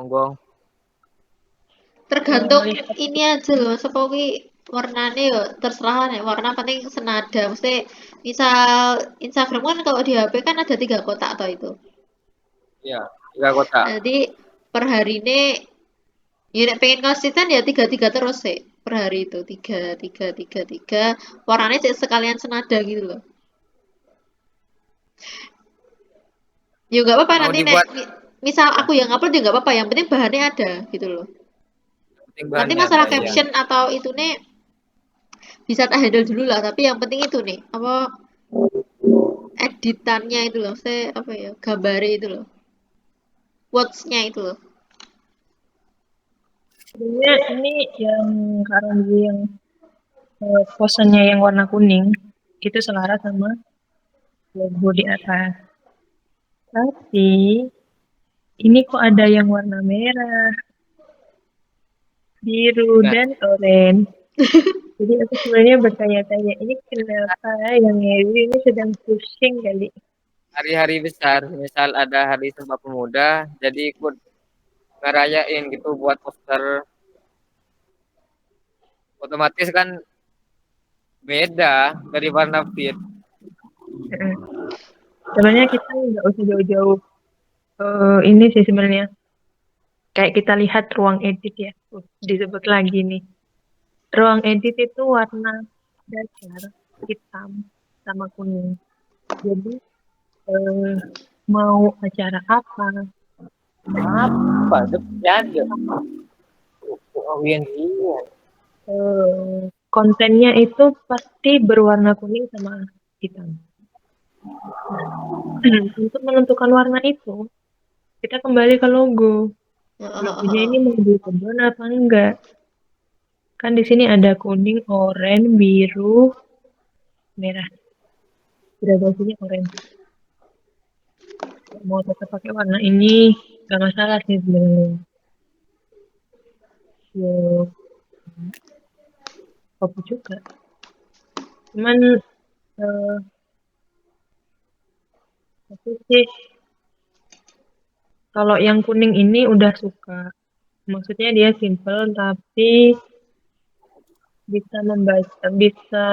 monggo. Tergantung Lihat ini aja loh, apa kuwi warnane yo terserah nih, warna penting senada. Mesti misal Instagram kan kalau di HP kan ada 3 kotak atau itu. Iya, 3 kotak. Jadi per hari ini ya nek pengen konsisten ya tiga terus sih per hari itu tiga warnanya sekalian senada gitu loh. Ya nggak apa-apa Mau nanti nek dibuat misal ya, aku yang upload ya nggak apa-apa, yang penting bahannya ada gitu loh. penting Nanti bahannya ada masalah ya. caption atau itu nih bisa tak handle dulu lah, tapi yang penting itu nih apa editannya itu loh, saya apa ya gambarnya itu loh, quotes-nya itu loh. sebenarnya ini yang karena dia yang posannya yang warna kuning itu selaras sama logo di atas. Tapi ini kok ada yang warna merah, biru, Nah, dan oranye. Jadi aku sebenarnya bertanya-tanya, ini kenapa yang ini sedang pusing kali? hari-hari besar, misal ada Hari Sumpah Pemuda, jadi ikut ngerayain gitu buat poster. Otomatis kan beda dari warna feed. Heeh. Sebenarnya kita nggak usah jauh-jauh ini sih sebenarnya. Kayak kita lihat ruang edit ya, disebut lagi nih. Ruang edit itu warna dasar hitam sama kuning. Jadi eh, mau acara apa, Apa? Ada. Oh, iya. kontennya itu pasti berwarna kuning sama hitam. Nah, untuk menentukan warna itu, kita kembali ke logo. Logonya ini mau di kebun apa enggak? Kan di sini ada kuning, oranye, biru, merah. Gradasinya oranye. Mau tetap pakai warna ini, nggak masalah sih sebenarnya. Ya, apa juga. Cuman eh, aku sih kalau yang kuning ini udah suka. Maksudnya dia simple tapi bisa membaca, bisa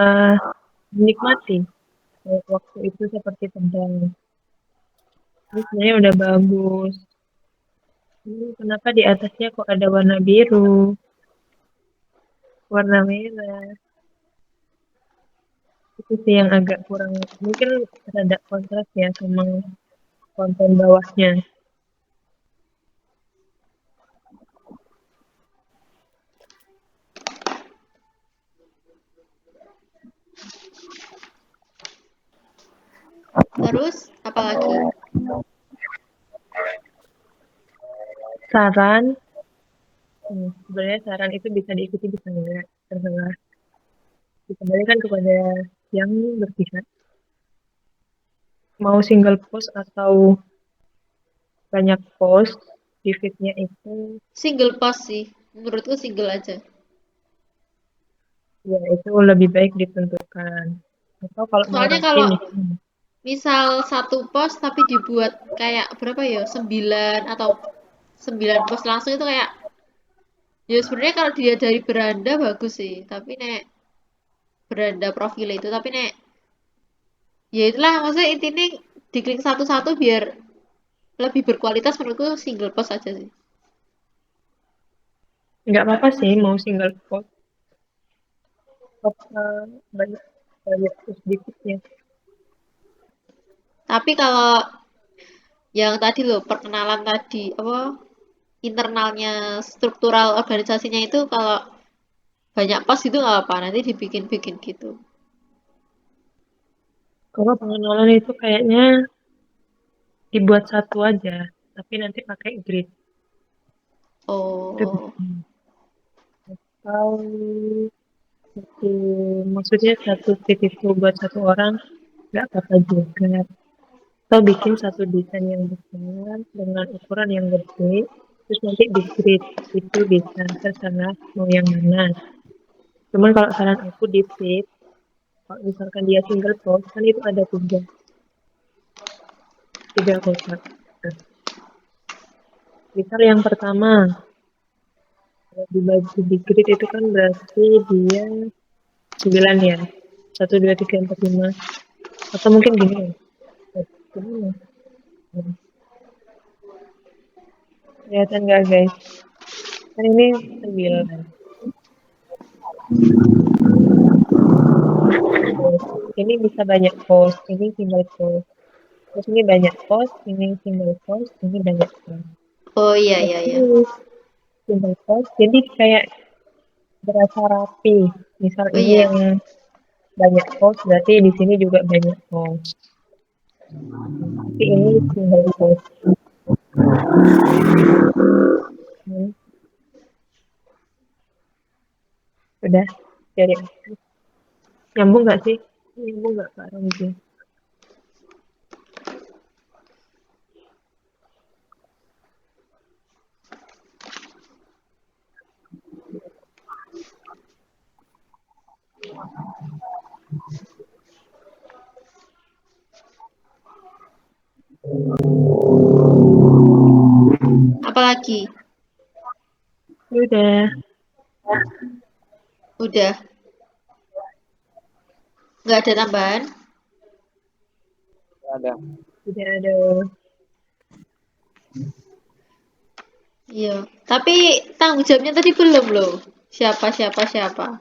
menikmati waktu itu seperti pedang. Ini sebenarnya udah bagus. Kenapa di atasnya kok ada warna biru, warna merah? Itu sih yang agak kurang, mungkin rada kontras ya sama konten bawahnya. Terus apa lagi? Saran, sebenarnya saran itu bisa diikuti bisa enggak, terserah. Dikembalikan kepada yang berpihak. Mau single post atau banyak post di feednya itu, Single post sih, menurutku single aja. ya itu lebih baik ditentukan. Atau kalau mau Soalnya rapi kalau misalnya, misal satu post tapi dibuat kayak berapa ya, 9 atau 9 post langsung itu kayak ya sebenarnya kalau dia dari beranda bagus sih, tapi nek beranda profil itu, tapi nek ya itulah maksudnya intinya diklik satu-satu biar lebih berkualitas, menurutku single post aja sih. nggak apa-apa sih mau single post, apa banyak banyak post dikit ya. Tapi kalau yang tadi loh perkenalan tadi apa internalnya struktural organisasinya itu kalau banyak post itu nggak apa, nanti dibikin-bikin gitu. Kalau pengenalan itu kayaknya dibuat satu aja, tapi nanti pakai grid. Itu Oh, bisa. Atau satu, maksudnya satu feed itu buat satu orang, nggak apa-apa juga. Atau bikin satu desain yang besar dengan ukuran yang gede, terus nanti di grid itu bisa terserah mau yang mana. Cuman kalau saran aku di feed, kalau misalkan dia single post, kan itu ada tiga kotak. Nah, Misal yang pertama, kalau dibagi di grid itu kan berarti dia 9 ya. 1, 2, 3, 4, 5. Atau mungkin gini ya. Gimana? Kelihatan nggak guys? Kan ini 9. Ini bisa banyak post, ini single post. Terus ini banyak post, ini single post, ini banyak post. Oh iya iya iya. Terus single post, jadi kayak berasa rapi. Misal Oh ini iya. yang banyak post, berarti di sini juga banyak post. Tapi ini single post. Hmm, udah, jadi nyambung nggak sih? Nyambung nggak Kak Ramzi? Apalagi? Udah, Udah. Nggak ada tambahan? Ada. udah ada. Iya. Tapi tanggung jawabnya tadi belum loh. Siapa siapa siapa?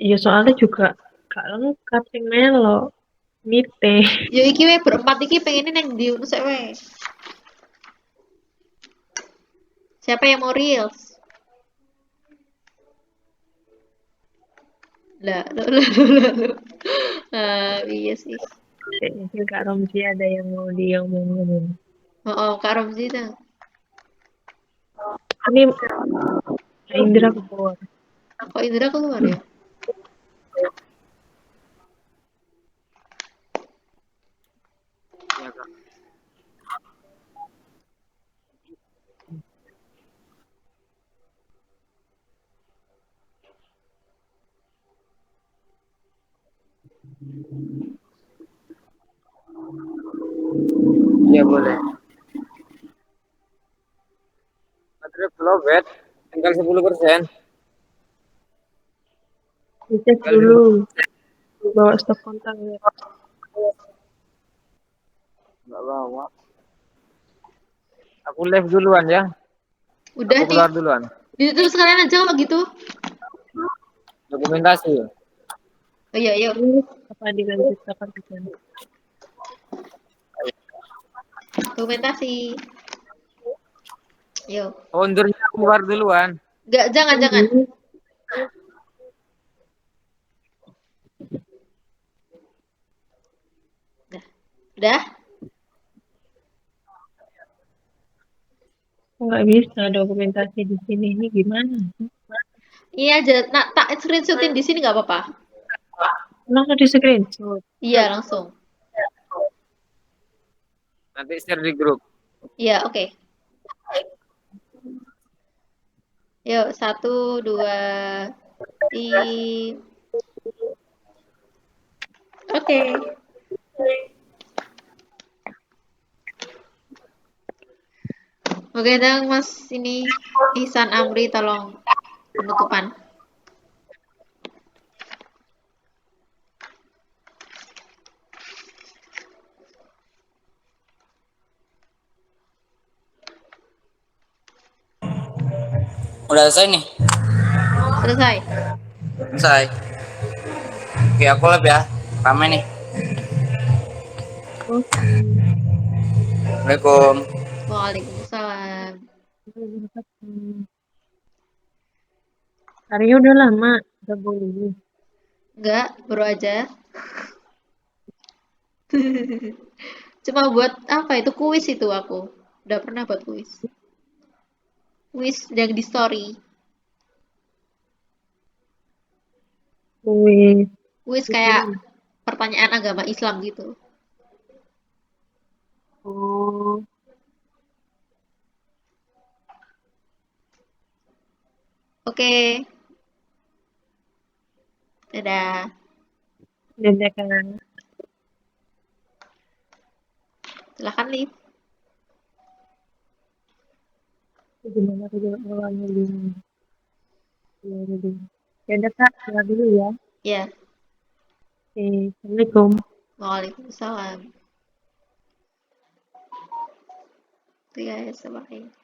Iya soalnya juga gak lengkap sing melo. Mite. Yo iki we berempat iki pengennya neng di sik we. Siapa yang mau reels? Lah, lo. Iya sih. Mungkin Kak Romzi ada yang mau diomongin. Oh, oh Kak Romzi tuh. Ini Kak Indra keluar. Kok Indra keluar ya? Ya, Kak. Iya boleh. Baterai lowbat tinggal 10%. Dicek Tinggal dulu. 10%. Bawa stok kontak ya. Nggak bawa. Aku live duluan ya. Udah Aku nih. keluar duluan. Itu sekalian aja kalau gitu. Dokumentasi. Oh iya, yuk. Ini apa dilanjut kapan kita? Dokumentasi. Yuk. Undurnya keluar duluan. Enggak, jangan, jangan. Udah? Nggak bisa dokumentasi di sini. Ini gimana? Iya aja. Nah, tak screenshotin di sini nggak apa-apa. Langsung di screenshot. Iya, langsung. Nanti share di grup. Iya, oke. Yuk, 1, 2, 3. Oke. Oke, dong, Mas. Ini Ihsan Amri, tolong penutupan. Udah selesai nih. Selesai. Selesai. Oke, aku live ya. Rame nih. Oke. Assalamualaikum. Waalaikumsalam. Arya udah lama gabung ini. Enggak, baru aja. Cuma buat apa itu kuis itu aku. Udah pernah buat kuis. Kuis yang di story. Wih, Kuis kayak pertanyaan agama Islam gitu. oh, Oke. Dadah. dan kan Silahkan, Lip. Gimana aku jawab awalnya gini. Ya udah deh. Ya udah Kak, tinggal dulu ya. Ya, Oke, Assalamualaikum. Waalaikumsalam. Itu guys, bye.